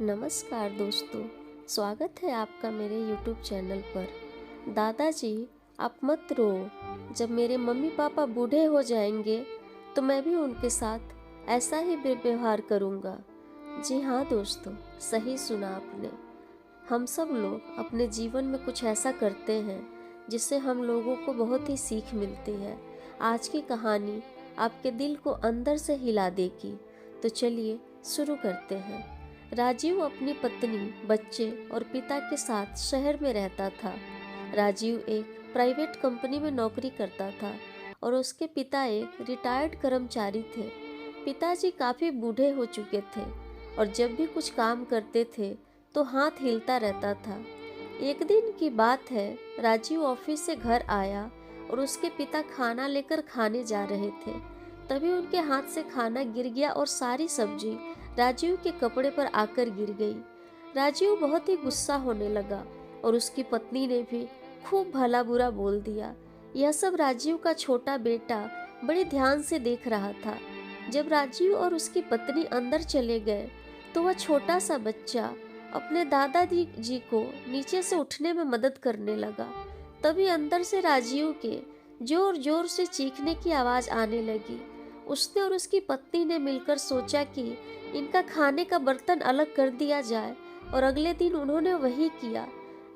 नमस्कार दोस्तों, स्वागत है आपका मेरे YouTube चैनल पर। दादाजी, आप मत रो। जब मेरे मम्मी पापा बूढ़े हो जाएंगे तो मैं भी उनके साथ ऐसा ही व्यवहार करूँगा। जी हाँ दोस्तों, सही सुना आपने। हम सब लोग अपने जीवन में कुछ ऐसा करते हैं जिससे हम लोगों को बहुत ही सीख मिलती है। आज की कहानी आपके दिल को अंदर से हिला देगी। तो चलिए शुरू करते हैं। राजीव अपनी पत्नी, बच्चे और पिता के साथ शहर में रहता था। राजीव एक प्राइवेट कंपनी में नौकरी करता था और उसके पिता एक रिटायर्ड कर्मचारी थे। पिताजी काफ़ी बूढ़े हो चुके थे और जब भी कुछ काम करते थे तो हाथ हिलता रहता था। एक दिन की बात है, राजीव ऑफिस से घर आया और उसके पिता खाना लेकर खाने जा रहे थे। तभी उनके हाथ से खाना गिर गया और सारी सब्जी राजीव के कपड़े पर आकर गिर गई। राजीव बहुत ही गुस्सा होने लगा और उसकी पत्नी ने भी खूब भला बुरा बोल दिया। यह सब राजीव का छोटा बेटा बड़े ध्यान से देख रहा था। जब राजीव और उसकी पत्नी अंदर चले गए तो वह छोटा सा बच्चा अपने दादाजी जी को नीचे से उठने में मदद करने लगा। तभी अंदर से राजीव के जोर जोर से चीखने की आवाज आने लगी। उसने और उसकी पत्नी ने मिलकर सोचा कि इनका खाने का बर्तन अलग कर दिया जाए और अगले दिन उन्होंने वही किया।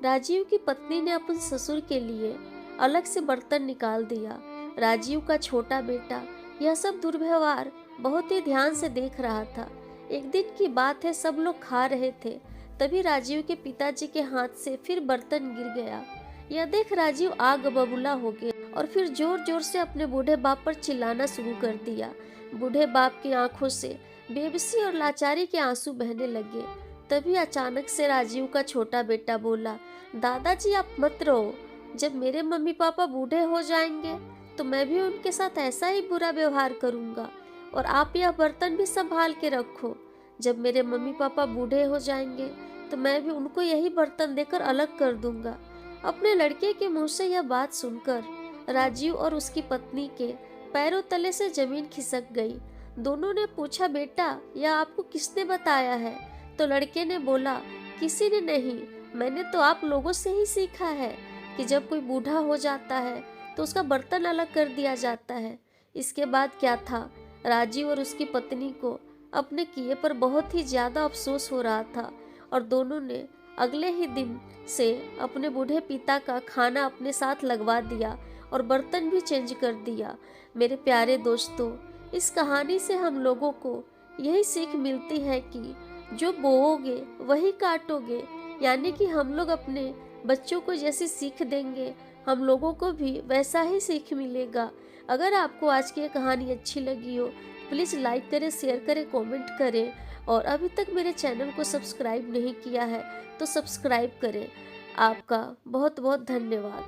राजीव की पत्नी ने अपने ससुर के लिए अलग से बर्तन निकाल दिया। राजीव का छोटा बेटा यह सब दुर्व्यवहार बहुत ही ध्यान से देख रहा था। एक दिन की बात है, सब लोग खा रहे थे, तभी राजीव के पिताजी के हाथ से फिर बर्तन गिर गया। यह देख राजीव आग बबूला हो गया और फिर जोर जोर से अपने बूढ़े बाप पर चिल्लाना शुरू कर दिया। बूढ़े बाप की आंखों से बेबसी और लाचारी के आंसू बहने लगे। तभी अचानक से राजीव का छोटा बेटा बोला, दादाजी आप मत रो। जब मेरे मम्मी पापा बूढ़े हो जाएंगे तो मैं भी उनके साथ ऐसा ही बुरा व्यवहार करूंगा और आप यह बर्तन भी संभाल के रखो। जब मेरे मम्मी पापा बूढ़े हो जाएंगे तो मैं भी उनको यही बर्तन देकर अलग कर दूंगा। अपने लड़के के मुंह से यह बात सुनकर राजीव और उसकी पत्नी के पैरों तले से जमीन खिसक गई। दोनों ने पूछा, बेटा यह आपको किसने बताया है? तो लड़के ने बोला, किसी ने नहीं, मैंने तो आप लोगों से ही सीखा है कि जब कोई बूढ़ा हो जाता है तो उसका बर्तन अलग कर दिया जाता है। इसके बाद क्या था, राजीव और उसकी पत्नी को अपने किए पर बहुत ही ज्यादा अफसोस हो रहा था और दोनों ने अगले ही दिन से अपने बूढ़े पिता का खाना अपने साथ लगवा दिया और बर्तन भी चेंज कर दिया। मेरे प्यारे दोस्तों, इस कहानी से हम लोगों को यही सीख मिलती है कि जो बोओगे वही काटोगे, यानी कि हम लोग अपने बच्चों को जैसी सीख देंगे हम लोगों को भी वैसा ही सीख मिलेगा। अगर आपको आज की ये कहानी अच्छी लगी हो प्लीज़ लाइक करें, शेयर करें, कमेंट करें और अभी तक मेरे चैनल को सब्सक्राइब नहीं किया है तो सब्सक्राइब करें। आपका बहुत बहुत धन्यवाद।